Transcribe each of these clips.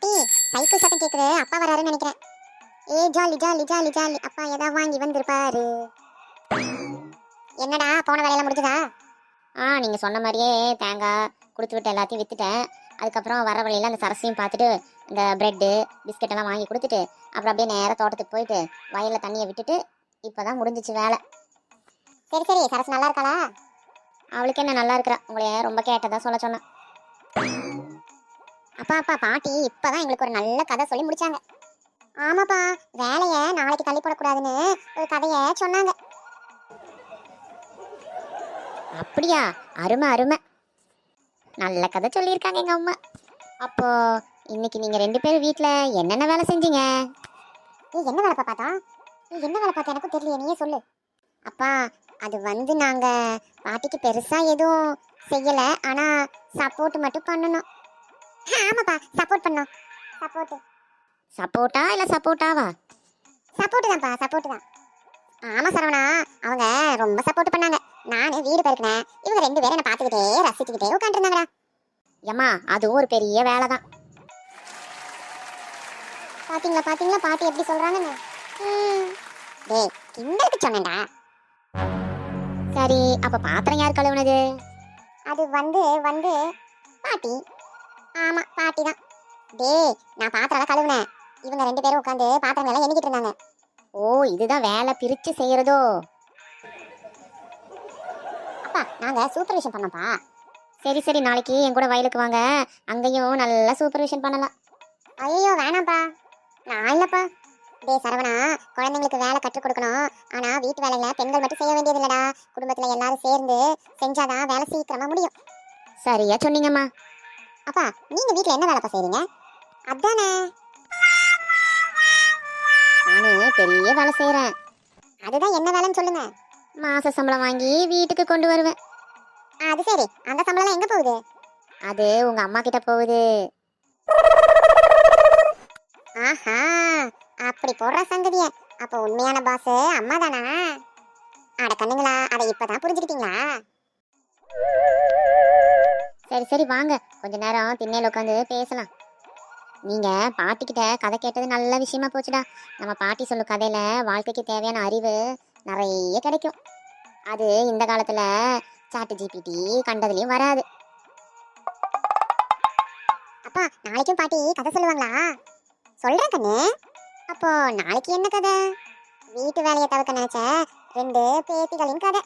பாட்டி, சைக்கிள் சத்தம் கேக்குது. அப்பா வராருன்னு நினைக்கிறேன். ஏ ஜாலி ஜாலி ஜாலி ஜாலி, அப்பா ஏதா வாங்கி வந்திருப்பாரு. என்னடா போன வேலையெல்லாம் முடிஞ்சதா? நீங்கள் சொன்ன மாதிரியே தேங்காய் கொடுத்து விட்டு எல்லாத்தையும் விற்றுட்டேன். அதுக்கப்புறம் வர வழியில் அந்த சரசையும் பார்த்துட்டு இந்த ப்ரெட்டு பிஸ்கெட் எல்லாம் வாங்கி கொடுத்துட்டு அப்புறம் அப்படியே நேராக தோட்டத்துக்கு போயிட்டு வயலில் தண்ணியை விட்டுட்டு இப்போ தான் முடிஞ்சிச்சு வேலை. சரி சரி, சரசு நல்லா இருக்காளா? அவளுக்கு என்ன நல்லா இருக்கிறா, உங்களைய ரொம்ப கேட்டதா சொல்ல சொன்னேன். அப்பா அப்பா, பாட்டி இப்பதான் எங்களுக்கு ஒரு நல்ல கதை சொல்லி முடிச்சாங்க. ஆமாப்பா, வேலைய நாளைக்கு தள்ளி போடக்கூடாதுன்னு ஒரு கதைய சொன்னாங்க. அப்படியா? அருமை அருமை, நல்ல கதை சொல்லியிருக்காங்க எங்கள் அம்மா. அப்போ இன்னைக்கு நீங்கள் 2 பேரும் வீட்டில் என்னென்ன வேலை செஞ்சீங்க? நீ என்ன வேலை பார்த்தா? நீ என்ன வேலை பார்த்த எனக்கும் தெரியல, நீயே சொல்லு. அப்பா, அது வந்து நாங்க பாட்டிக்கு பெருசா எதுவும் செய்யல, ஆனா சப்போர்ட் மட்டும் பண்ணணும். ஆமாப்பா, சப்போர்ட் பண்ணோம். சப்போட்டா இல்லை சப்போட்டாவா? சப்போர்ட் தான்ப்பா, சப்போர்ட் தான். ஆமா சரவணா, அவங்க ரொம்ப சப்போர்ட் பண்ணாங்க. நானு வீடு பெருக்கினேன், இவங்க 2 பேரும் என்ன பார்த்துக்கிட்டே ரசிச்சுக்கிட்டே உட்காந்துருந்தாங்கடா. ஏம்மா அதுவும் ஒரு பெரிய வேலை தான். பாத்தீங்களா பாத்தீங்களா பாட்டி எப்படி சொல்றாங்கன்னு. டேய், கிண்டலுக்கு சொன்னேன்டா. சரி, அப்போ பாத்திரம் யார் கழுவுனது? அது வந்து பாட்டி. ஆமா, பாட்டி தான். டேய், நான் பாத்திரம் கழுவுனேன், இவங்க 2 பேரும் உட்காந்து பாத்திரம் எல்லாம் எண்ணிக்கிட்டு இருந்தாங்க. ஓ, இதுதான் வேலை பிரித்து செய்கிறதோ? அப்பா, நாங்க சூப்பர்விஷன் பண்ணோம்ப்பா. சரி சரி, நாளைக்கு என் கூட வயலுக்கு வாங்க, அங்கேயும் நல்லா சூப்பர்விஷன் பண்ணலாம். ஐயோ வேணாம்ப்பா, நான் இல்லப்பா. டேய் சரவணா, குழந்தைங்களுக்கு வேலை கற்றுக் கொடுக்கணும், ஆனா வீட்டு வேலைகளை பெண்கள் மட்டும் செய்ய வேண்டியது இல்லடா, குடும்பத்துல எல்லாரும் சேர்ந்து செஞ்சாதான் வேலை சீக்கிரமா முடியும். சரியா சொன்னீங்கம்மா. அப்பா, நீங்க வீட்டுல என்ன வேலைப்பா செய்றீங்க? அதானே, நானு பெரிய வேலை செய்கிறேன். அதுதான் என்ன வேலைன்னு சொல்லுங்க. மாச சம்பளம் வாங்கி வீட்டுக்கு கொண்டு வருவேன். அது சரி, அந்த சம்பளம் எங்க போகுது? அது உங்க அம்மா கிட்ட போகுது. ஆஹா, அப்படி போடுற சங்கதிய. அப்ப உண்மையான பாஸ் அம்மா தானா? அட கண்ணுங்களா, அதை இப்பதான் புரிஞ்சுக்கிட்டீங்களா? சரி சரி, வாங்க கொஞ்ச நேரம் திண்ணையில் உட்காந்து பேசலாம். நீங்க பாட்டிக்கிட்ட கதை கேட்டது நல்ல விஷயமா போச்சுடா. நம்ம பாட்டி சொல்லும் கதையில வாழ்க்கைக்கு தேவையான அறிவு நிறைய கிடைக்கும். அது இந்த காலத்துல சாட் ஜிபிடி கண்டதுலயும் வராது. அப்பா, நாளைக்கும் பாட்டி கதை சொல்லுவாங்களா? சொல்றேன் கண்ணு. அப்போ நாளைக்கு என்ன கதை? வீட்டு வேலையை தவிர்க்க நினைச்ச 2 பேத்திகளின் கதை.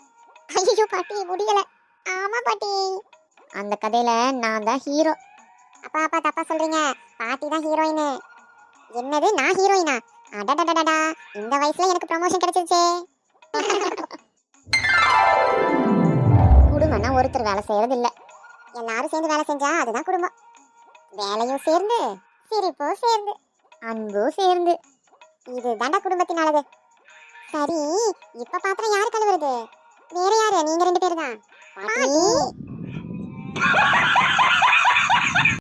ஐயோ பாட்டி, முடியல. ஆமா பாட்டி, அந்த கதையில நான் தான் ஹீரோ. அப்பா அப்பா, தப்பா சொல்றீங்க. பாட்டி தான் ஹீரோயின். என்னது, நான் ஹீரோயினா? அடடடடடா, இந்த வயசுல எனக்கு ப்ரமோஷன் கிடைச்சிருச்சே. குடும்பம்னா ஒருத்தர் வேலை செய்யறது இல்ல, எல்லாரும் சேர்ந்து வேலை செஞ்சா அதுதான் குடும்பம். வேலையும் சேர்ந்து, சிரிப்பும் சேர்ந்து, அன்பும் சேர்ந்து. இதுதான்டா குடும்பத்தின் அழகு. சரி, இப்ப பாத்திரம் யாரு கழுவுறது? வேற யாரு? நீங்க 2 பேரு தான். பாட்டி.